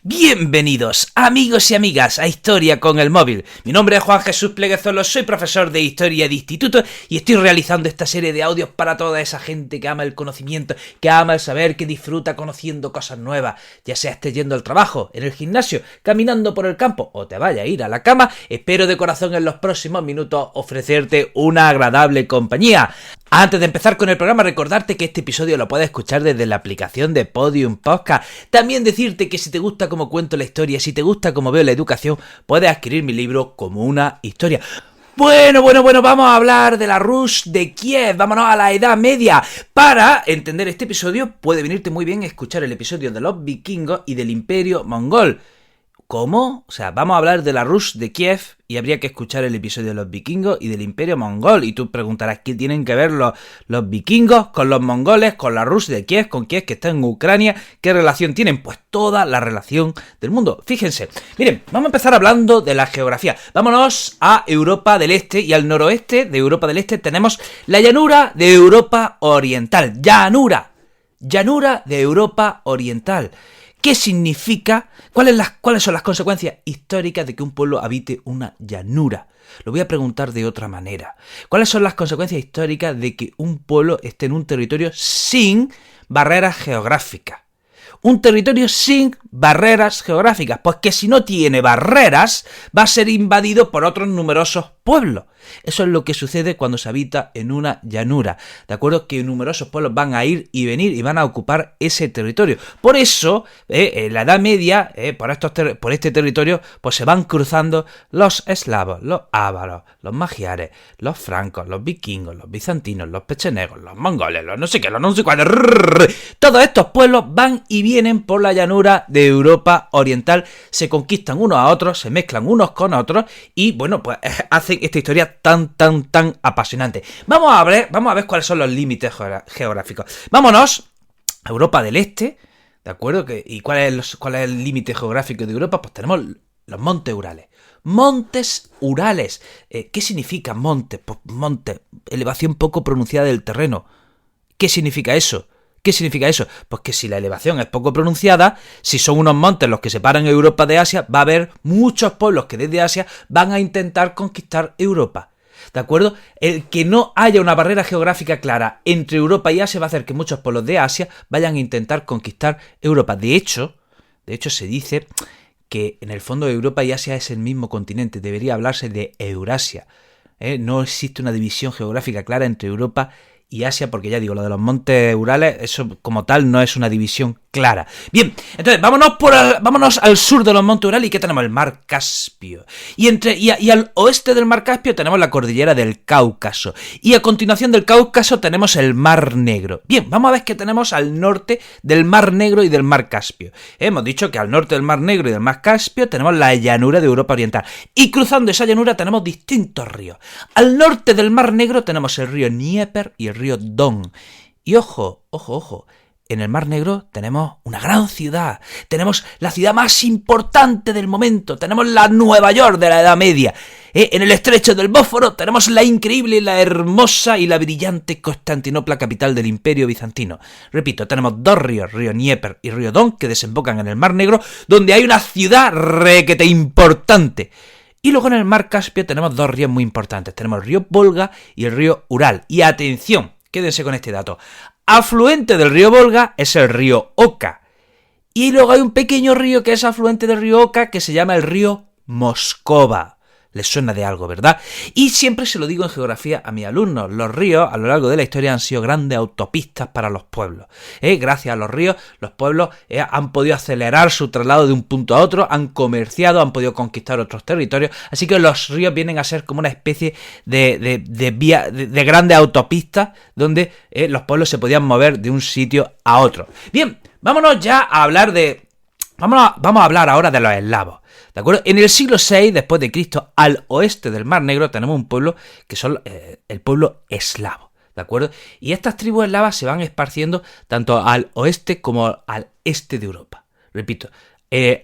Bienvenidos, amigos y amigas, a Historia con el Móvil. Mi nombre es Juan Jesús Pleguezolo, soy profesor de Historia de Instituto y estoy realizando esta serie de audios para toda esa gente que ama el conocimiento, que ama el saber, que disfruta conociendo cosas nuevas. Ya sea estés yendo al trabajo, en el gimnasio, caminando por el campo o te vaya a ir a la cama, espero de corazón en los próximos minutos ofrecerte una agradable compañía. Antes de empezar con el programa, recordarte que este episodio lo puedes escuchar desde la aplicación de Podium Podcast. También decirte que si te gusta cómo cuento la historia, si te gusta cómo veo la educación, puedes adquirir mi libro Como una historia. Bueno, vamos a hablar de la Rus de Kiev, vámonos a la Edad Media. Para entender este episodio, puede venirte muy bien escuchar el episodio de los vikingos y del Imperio Mongol. ¿Cómo? O sea, vamos a hablar de la Rus de Kiev y habría que escuchar el episodio de los vikingos y del Imperio Mongol. Y tú preguntarás, ¿qué tienen que ver los vikingos con los mongoles, con la Rus de Kiev, con Kiev que está en Ucrania? ¿Qué relación tienen? Pues toda la relación del mundo. Fíjense, miren, vamos a empezar hablando de la geografía. Vámonos a Europa del Este y al noroeste de Europa del Este tenemos la llanura de Europa Oriental. Llanura de Europa Oriental. ¿Qué significa? ¿Cuáles son las consecuencias históricas de que un pueblo habite una llanura? Lo voy a preguntar de otra manera. ¿Cuáles son las consecuencias históricas de que un pueblo esté en un territorio sin barreras geográficas? Un territorio sin barreras geográficas, pues que si no tiene barreras va a ser invadido por otros numerosos pueblos. Eso es lo que sucede cuando se habita en una llanura, ¿de acuerdo? Que numerosos pueblos van a ir y venir y van a ocupar ese territorio. Por eso, en la Edad Media, por este territorio, pues se van cruzando los eslavos, los ávaros, los magiares, los francos, los vikingos, los bizantinos, los pechenegos, los mongoles, los no sé qué, los no sé cuáles. Todos estos pueblos van y vienen por la llanura de Europa Oriental, se conquistan unos a otros, se mezclan unos con otros y, bueno, pues hacen esta historia tan apasionante. Vamos a ver cuáles son los límites geográficos. Vámonos a Europa del Este, ¿de acuerdo? ¿Y cuál es el límite geográfico de Europa? Pues tenemos los Montes Urales. Montes Urales. ¿Qué significa monte? Pues monte, elevación poco pronunciada del terreno. ¿Qué significa eso? Pues que si la elevación es poco pronunciada, si son unos montes los que separan Europa de Asia, va a haber muchos pueblos que desde Asia van a intentar conquistar Europa. ¿De acuerdo? El que no haya una barrera geográfica clara entre Europa y Asia va a hacer que muchos pueblos de Asia vayan a intentar conquistar Europa. De hecho, se dice que en el fondo Europa y Asia es el mismo continente. Debería hablarse de Eurasia. No existe una división geográfica clara entre Europa y Asia, porque ya digo, lo de los Montes Urales, eso como tal no es una división clara. Bien, entonces vámonos al sur de los Montes Urales y ¿qué tenemos? El Mar Caspio. Y al oeste del Mar Caspio tenemos la cordillera del Cáucaso. Y a continuación del Cáucaso tenemos el Mar Negro. Bien, vamos a ver qué tenemos al norte del Mar Negro y del Mar Caspio. Hemos dicho que al norte del Mar Negro y del Mar Caspio tenemos la llanura de Europa Oriental. Y cruzando esa llanura tenemos distintos ríos. Al norte del Mar Negro tenemos el río Dnieper y el río Don. Y ojo, en el Mar Negro tenemos una gran ciudad, tenemos la ciudad más importante del momento, tenemos la Nueva York de la Edad Media. En el estrecho del Bósforo tenemos la increíble, la hermosa y la brillante Constantinopla, capital del Imperio Bizantino. Repito, tenemos dos ríos, río Dnieper y río Don, que desembocan en el Mar Negro, donde hay una ciudad requete importante. Y luego en el Mar Caspio tenemos dos ríos muy importantes. Tenemos el río Volga y el río Ural. Y atención, quédense con este dato. Afluente del río Volga es el río Oka. Y luego hay un pequeño río que es afluente del río Oka que se llama el río Moscova. Les suena de algo, ¿verdad? Y siempre se lo digo en geografía a mis alumnos. Los ríos a lo largo de la historia han sido grandes autopistas para los pueblos. Gracias a los ríos, los pueblos han podido acelerar su traslado de un punto a otro, han comerciado, han podido conquistar otros territorios. Así que los ríos vienen a ser como una especie de grandes autopistas donde los pueblos se podían mover de un sitio a otro. Bien, vámonos ya a hablar vamos a hablar ahora de los eslavos. ¿De acuerdo? En el siglo VI después de Cristo, al oeste del Mar Negro, tenemos un pueblo que son el pueblo eslavo. ¿De acuerdo? Y estas tribus eslavas se van esparciendo tanto al oeste como al este de Europa. Repito,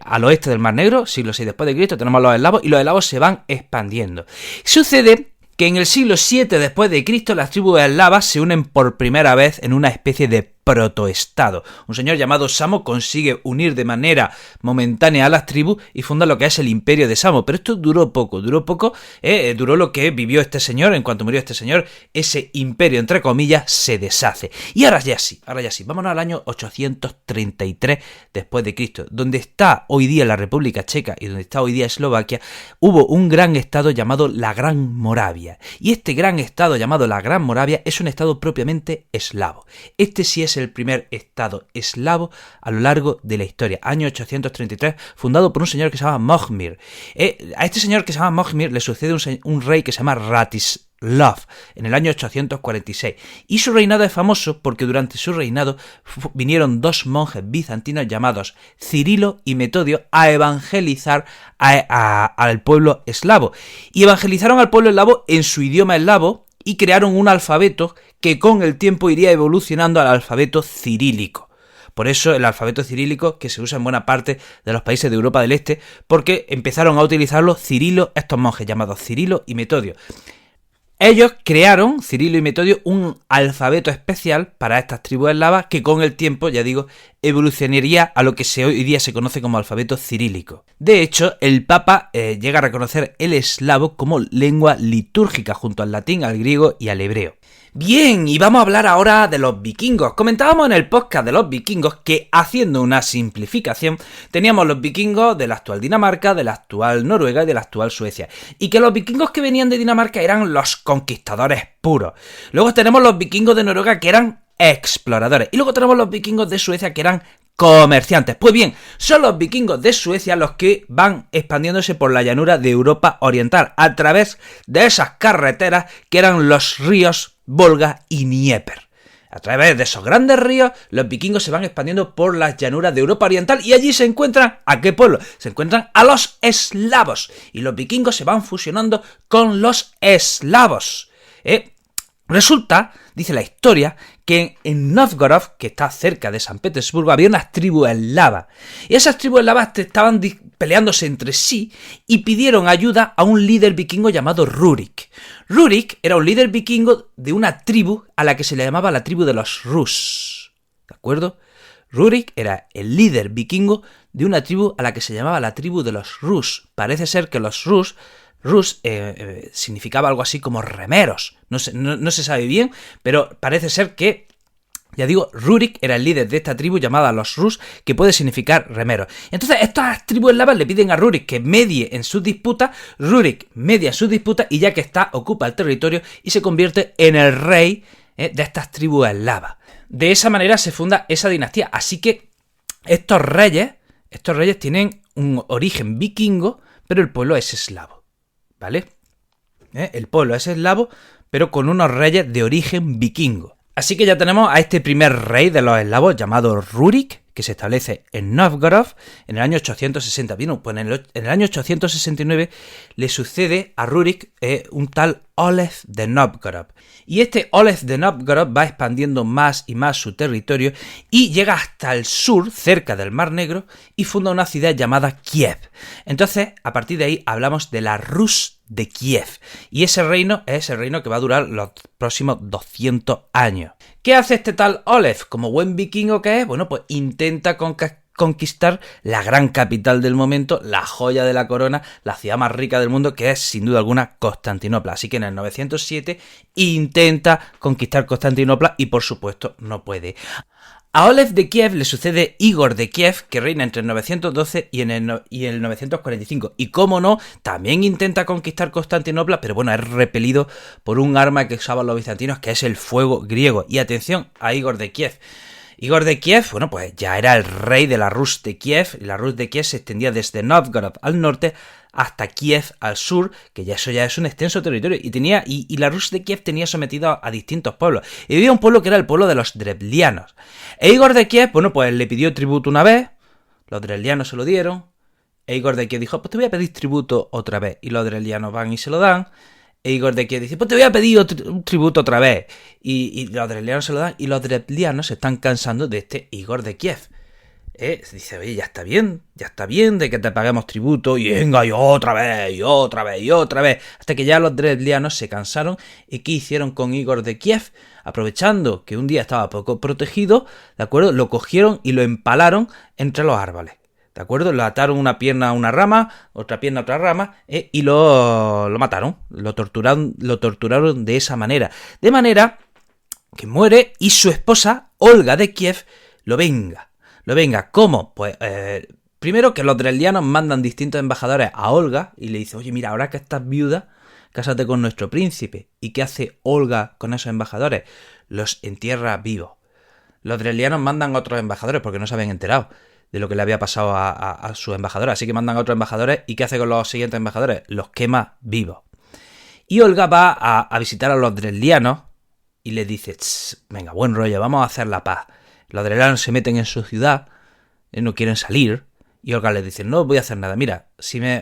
al oeste del Mar Negro, siglo VI después de Cristo, tenemos los eslavos y los eslavos se van expandiendo. Sucede que en el siglo VII después de Cristo las tribus eslavas se unen por primera vez en una especie de protoestado. Un señor llamado Samo consigue unir de manera momentánea a las tribus y funda lo que es el imperio de Samo, pero esto duró poco, duró lo que vivió este señor. En cuanto murió este señor, ese imperio, entre comillas, se deshace. Y ahora ya sí, vámonos al año 833 después de Cristo, donde está hoy día la República Checa y donde está hoy día Eslovaquia. Hubo un gran estado llamado la Gran Moravia, y este gran estado llamado la Gran Moravia es un estado propiamente eslavo. Este sí es el primer estado eslavo a lo largo de la historia. Año 833, fundado por un señor que se llama Mohmir. A este señor que se llama Mohmir le sucede un rey que se llama Ratislav en el año 846. Y su reinado es famoso porque durante su reinado vinieron dos monjes bizantinos llamados Cirilo y Metodio a evangelizar al pueblo eslavo. Y evangelizaron al pueblo eslavo en su idioma eslavo y crearon un alfabeto que con el tiempo iría evolucionando al alfabeto cirílico. Por eso el alfabeto cirílico que se usa en buena parte de los países de Europa del Este, porque empezaron a utilizarlo estos monjes llamados Cirilo y Metodio. Ellos crearon, Cirilo y Metodio, un alfabeto especial para estas tribus eslavas que con el tiempo, ya digo, evolucionaría a lo que hoy día se conoce como alfabeto cirílico. De hecho, el Papa llega a reconocer el eslavo como lengua litúrgica junto al latín, al griego y al hebreo. Bien, y vamos a hablar ahora de los vikingos. Comentábamos en el podcast de los vikingos que, haciendo una simplificación, teníamos los vikingos de la actual Dinamarca, de la actual Noruega y de la actual Suecia. Y que los vikingos que venían de Dinamarca eran los conquistadores puros. Luego tenemos los vikingos de Noruega que eran exploradores. Y luego tenemos los vikingos de Suecia que eran comerciantes. Pues bien, son los vikingos de Suecia los que van expandiéndose por la llanura de Europa Oriental a través de esas carreteras que eran los ríos Volga y Dnieper. A través de esos grandes ríos, los vikingos se van expandiendo por las llanuras de Europa Oriental y allí se encuentran, ¿a qué pueblo? Se encuentran a los eslavos. Y los vikingos se van fusionando con los eslavos. Resulta, dice la historia, que en Novgorod, que está cerca de San Petersburgo, había unas tribus eslavas. Y esas tribus eslavas estaban peleándose entre sí y pidieron ayuda a un líder vikingo llamado Rurik. Rurik era un líder vikingo de una tribu a la que se le llamaba la tribu de los Rus. ¿De acuerdo? Rurik era el líder vikingo de una tribu a la que se llamaba la tribu de los Rus. Parece ser que los Rus significaba algo así como remeros. No se sabe bien, pero parece ser que, ya digo, Rurik era el líder de esta tribu llamada los Rus, que puede significar remeros. Entonces estas tribus eslavas le piden a Rurik que medie en sus disputas. Rurik media sus disputas y ya que está, ocupa el territorio y se convierte en el rey de estas tribus eslavas. De esa manera se funda esa dinastía. Así que estos reyes tienen un origen vikingo, pero el pueblo es eslavo. ¿Vale? El pueblo es eslavo, pero con unos reyes de origen vikingo. Así que ya tenemos a este primer rey de los eslavos llamado Rurik, que se establece en Novgorod en el año 860. Bien, pues en el año 869 le sucede a Rurik un tal Olaf de Novgorod. Y este Olaf de Novgorod va expandiendo más y más su territorio y llega hasta el sur, cerca del Mar Negro, y funda una ciudad llamada Kiev. Entonces, a partir de ahí hablamos de la Rus de Kiev. Y ese reino es el reino que va a durar los próximos 200 años. ¿Qué hace este tal Olaf? Como buen vikingo que es, bueno, pues intenta conquistar la gran capital del momento, la joya de la corona, la ciudad más rica del mundo, que es sin duda alguna Constantinopla. Así que en el 907 intenta conquistar Constantinopla y por supuesto no puede. A Olaf de Kiev le sucede Igor de Kiev, que reina entre el 912 y el 945. Y cómo no, también intenta conquistar Constantinopla, pero bueno, es repelido por un arma que usaban los bizantinos, que es el fuego griego. Y atención a Igor de Kiev. Igor de Kiev, bueno, pues ya era el rey de la Rus de Kiev, y la Rus de Kiev se extendía desde Novgorod al norte hasta Kiev al sur, que ya eso ya es un extenso territorio, y la Rus de Kiev tenía sometido a distintos pueblos, y había un pueblo que era el pueblo de los drevlianos. E Igor de Kiev, bueno, pues le pidió tributo una vez, los drevlianos se lo dieron, e Igor de Kiev dijo, pues te voy a pedir tributo otra vez, y los drevlianos van y se lo dan. E Igor de Kiev dice, pues te voy a pedir un tributo otra vez. Y los drevlianos se lo dan, y los drevlianos se están cansando de este Igor de Kiev. dice, oye, ya está bien de que te paguemos tributo, y venga, y otra vez, y otra vez, y otra vez, hasta que ya los drevlianos se cansaron. ¿Y qué hicieron con Igor de Kiev? Aprovechando que un día estaba poco protegido, ¿de acuerdo? Lo cogieron y lo empalaron entre los árboles, ¿de acuerdo? Le ataron una pierna a una rama, otra pierna a otra rama, y lo mataron, lo torturaron de esa manera. De manera que muere y su esposa, Olga de Kiev, lo venga. ¿Cómo? Pues primero que los drevlianos mandan distintos embajadores a Olga y le dicen, oye, mira, ahora que estás viuda, cásate con nuestro príncipe. ¿Y qué hace Olga con esos embajadores? Los entierra vivos. Los drevlianos mandan otros embajadores porque no se habían enterado de lo que le había pasado a sus embajadores. Así que mandan a otros embajadores. ¿Y qué hace con los siguientes embajadores? Los quema vivos. Y Olga va a visitar a los drevlianos y les dice, venga, buen rollo, vamos a hacer la paz. Los drevlianos se meten en su ciudad, no quieren salir, y Olga les dice, no voy a hacer nada, mira,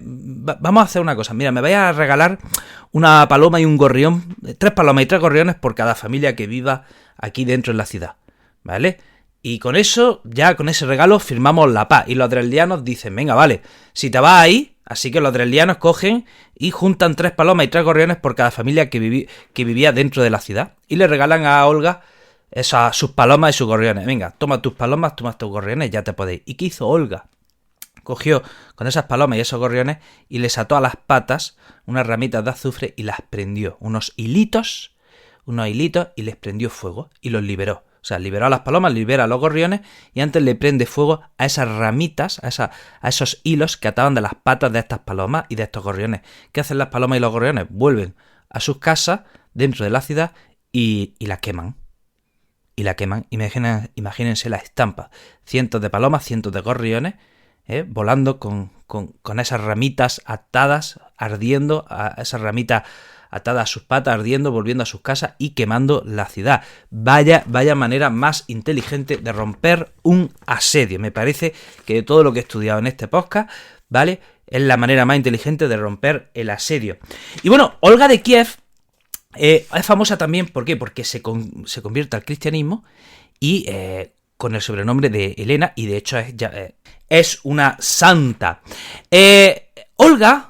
vamos a hacer una cosa, mira, me vais a regalar una paloma y un gorrión, 3 palomas y 3 gorriones por cada familia que viva aquí dentro en la ciudad, ¿vale? Y con eso, ya con ese regalo, firmamos la paz. Y los drevlianos dicen, venga, vale, si te vas ahí. Así que los drevlianos cogen y juntan 3 palomas y 3 gorriones por cada familia que vivía dentro de la ciudad. Y le regalan a Olga sus palomas y sus gorriones. Venga, toma tus palomas, toma tus gorriones, ya te podéis. ¿Y qué hizo Olga? Cogió con esas palomas y esos gorriones y les ató a las patas unas ramitas de azufre y las prendió. Unos hilitos, y les prendió fuego y los liberó. O sea, liberó a las palomas, libera a los gorriones y antes le prende fuego a esas ramitas, a esos hilos que ataban de las patas de estas palomas y de estos gorriones. ¿Qué hacen las palomas y los gorriones? Vuelven a sus casas dentro de la ciudad y la queman. Imagínense la estampa. Cientos de palomas, cientos de gorriones, volando con esas ramitas atadas, ardiendo, a esas ramitas atadas a sus patas, ardiendo, volviendo a sus casas y quemando la ciudad. Vaya manera más inteligente de romper un asedio. Me parece que de todo lo que he estudiado en este podcast, ¿vale?, es la manera más inteligente de romper el asedio. Y bueno, Olga de Kiev es famosa también, ¿por qué? Porque se convierte al cristianismo y con el sobrenombre de Elena, y de hecho es una santa. Olga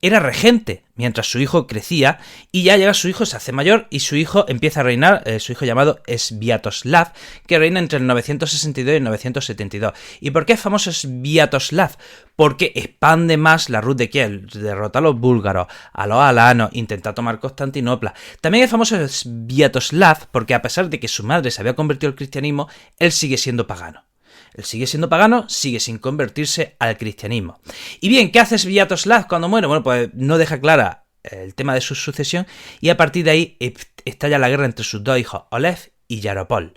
era regente mientras su hijo crecía, y ya llega su hijo, se hace mayor, y su hijo empieza a reinar, su hijo llamado Sviatoslav, que reina entre el 962 y el 972. ¿Y por qué es famoso Sviatoslav? Porque expande más la Rus de Kiev, derrota a los búlgaros, a los alanos, intenta tomar Constantinopla. También es famoso Sviatoslav porque a pesar de que su madre se había convertido al cristianismo, él sigue siendo pagano. Él sigue siendo pagano, sigue sin convertirse al cristianismo. Y bien, ¿qué hace Sviatoslav cuando muere? Bueno, pues no deja clara el tema de su sucesión, y a partir de ahí estalla la guerra entre sus dos hijos, Olev y Yaropol.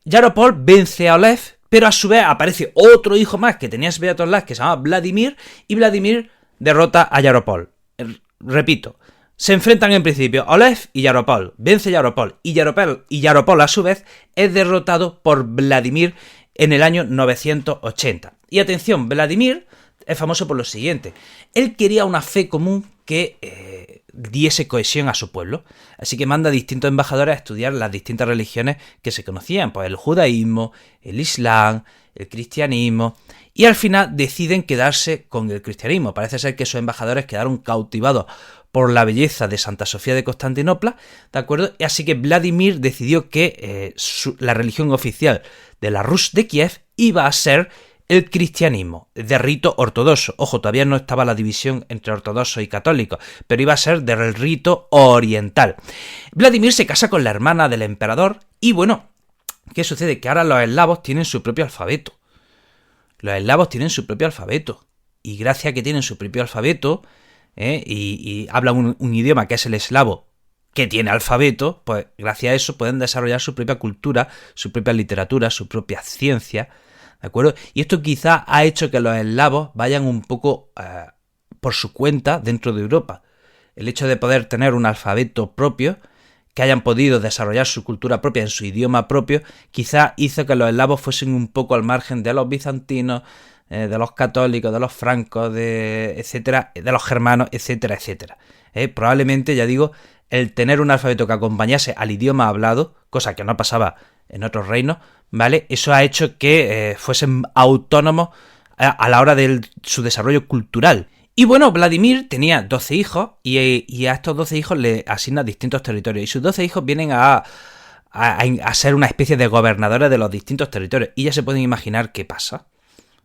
Yaropol vence a Olev, pero a su vez aparece otro hijo más que tenía Sviatoslav, que se llama Vladimir, y Vladimir derrota a Yaropol. Repito, se enfrentan en principio Olev y Yaropol, vence Yaropol, y Yaropol a su vez es derrotado por Vladimir en el año 980. Y atención, Vladimir es famoso por lo siguiente. Él quería una fe común que diese cohesión a su pueblo. Así que manda a distintos embajadores a estudiar las distintas religiones que se conocían. Pues el judaísmo, el islam, el cristianismo. Y al final deciden quedarse con el cristianismo. Parece ser que esos embajadores quedaron cautivados por la belleza de Santa Sofía de Constantinopla, ¿de acuerdo? Así que Vladimir decidió que la religión oficial de la Rus de Kiev iba a ser el cristianismo, de rito ortodoxo. Ojo, todavía no estaba la división entre ortodoxos y católicos, pero iba a ser del rito oriental. Vladimir se casa con la hermana del emperador y bueno, ¿qué sucede? Que ahora los eslavos tienen su propio alfabeto. Y gracias a que tienen su propio alfabeto, y hablan un idioma que es el eslavo, que tiene alfabeto, pues gracias a eso pueden desarrollar su propia cultura, su propia literatura, su propia ciencia, ¿de acuerdo? Y esto quizá ha hecho que los eslavos vayan un poco por su cuenta dentro de Europa. El hecho de poder tener un alfabeto propio, que hayan podido desarrollar su cultura propia en su idioma propio, quizá hizo que los eslavos fuesen un poco al margen de los bizantinos, de los católicos, de los francos, etcétera, de los germanos, etcétera, etcétera. Probablemente, ya digo, el tener un alfabeto que acompañase al idioma hablado, cosa que no pasaba en otros reinos, ¿vale? Eso ha hecho que fuesen autónomos a la hora de su desarrollo cultural. Y bueno, Vladimir tenía 12 hijos y a estos 12 hijos le asigna distintos territorios. Y sus 12 hijos vienen a ser una especie de gobernadores de los distintos territorios. Y ya se pueden imaginar qué pasa.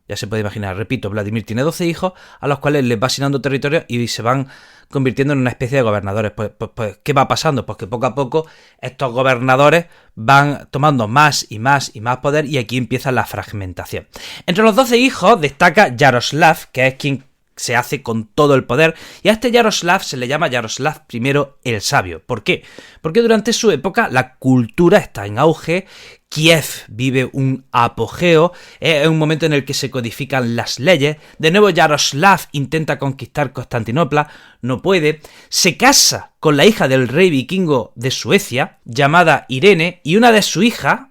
Ya se puede imaginar, repito, Vladimir tiene 12 hijos a los cuales les va asignando territorios y se van convirtiendo en una especie de gobernadores. Pues, ¿qué va pasando? Pues que poco a poco estos gobernadores van tomando más y más y más poder y aquí empieza la fragmentación. Entre los 12 hijos destaca Yaroslav, que es quien se hace con todo el poder, y a este Yaroslav se le llama Yaroslav I el Sabio. ¿Por qué? Porque durante su época la cultura está en auge, Kiev vive un apogeo, es un momento en el que se codifican las leyes, de nuevo Yaroslav intenta conquistar Constantinopla, no puede, se casa con la hija del rey vikingo de Suecia, llamada Irene, y una de sus hijas,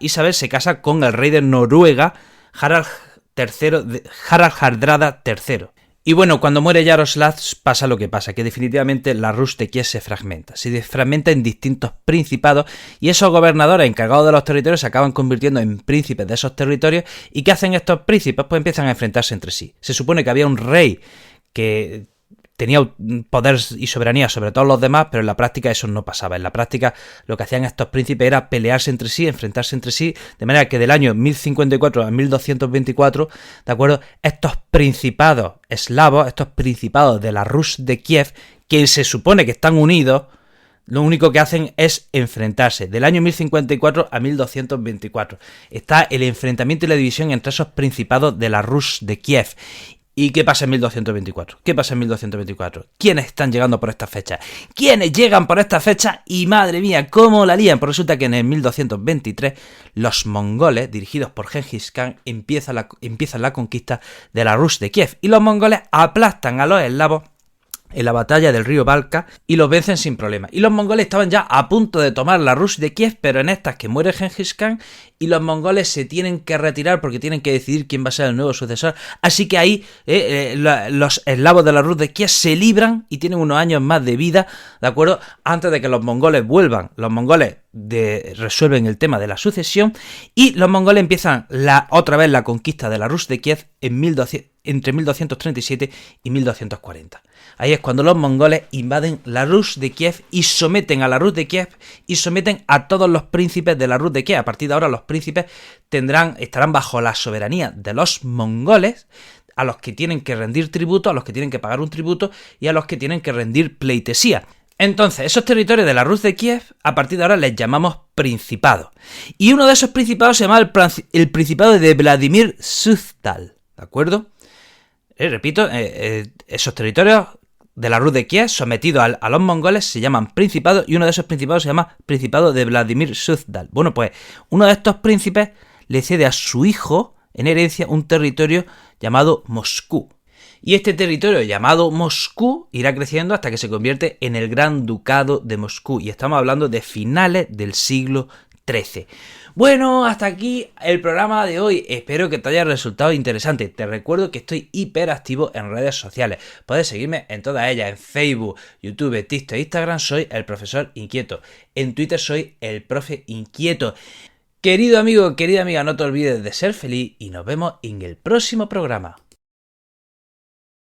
Isabel, se casa con el rey de Noruega, Harald Hardrada III. Y bueno, cuando muere Yaroslav pasa lo que pasa, que definitivamente la Rus de Kiev se fragmenta en distintos principados y esos gobernadores encargados de los territorios se acaban convirtiendo en príncipes de esos territorios. ¿Y qué hacen estos príncipes? Pues empiezan a enfrentarse entre sí. Se supone que había un rey que tenía poder y soberanía sobre todos los demás, pero en la práctica eso no pasaba. En la práctica lo que hacían estos príncipes era pelearse entre sí, enfrentarse entre sí, de manera que del año 1054 a 1224, ¿de acuerdo? Estos principados eslavos, estos principados de la Rus de Kiev, que se supone que están unidos, lo único que hacen es enfrentarse. Del año 1054 a 1224 está el enfrentamiento y la división entre esos principados de la Rus de Kiev. ¿Y qué pasa en 1224? ¿Qué pasa en 1224? ¿Quiénes están llegando por esta fecha? ¿Quiénes llegan por esta fecha? Y madre mía, ¿cómo la lían? Pues resulta que en el 1223 los mongoles, dirigidos por Gengis Khan, empiezan la conquista de la Rus de Kiev. Y los mongoles aplastan a los eslavos en la batalla del río Valka y los vencen sin problema. Y los mongoles estaban ya a punto de tomar la Rus de Kiev, pero en estas que muere Gengis Khan y los mongoles se tienen que retirar porque tienen que decidir quién va a ser el nuevo sucesor. Así que ahí los eslavos de la Rus de Kiev se libran y tienen unos años más de vida, ¿de acuerdo? Antes de que los mongoles vuelvan. Los mongoles resuelven el tema de la sucesión y los mongoles empiezan otra vez la conquista de la Rus de Kiev entre 1237 y 1240. Ahí es cuando los mongoles invaden la Rus de Kiev y someten a la Rus de Kiev y someten a todos los príncipes de la Rus de Kiev. A partir de ahora los príncipes estarán bajo la soberanía de los mongoles, a los que tienen que rendir tributo, a los que tienen que pagar un tributo y a los que tienen que rendir pleitesía. Entonces, esos territorios de la Rus de Kiev, a partir de ahora les llamamos principados. Y uno de esos principados se llama el Principado de Vladimir Suzdal, ¿de acuerdo? Repito, esos territorios de la Rus de Kiev sometidos a los mongoles se llaman principados y uno de esos principados se llama Principado de Vladimir Suzdal. Bueno, pues uno de estos príncipes le cede a su hijo en herencia un territorio llamado Moscú. Y este territorio llamado Moscú irá creciendo hasta que se convierte en el Gran Ducado de Moscú. Y estamos hablando de finales del siglo XIII. Bueno, hasta aquí el programa de hoy. Espero que te haya resultado interesante. Te recuerdo que estoy hiperactivo en redes sociales. Puedes seguirme en todas ellas, en Facebook, YouTube, TikTok e Instagram. Soy el profesor inquieto. En Twitter soy el profe inquieto. Querido amigo, querida amiga, no te olvides de ser feliz y nos vemos en el próximo programa.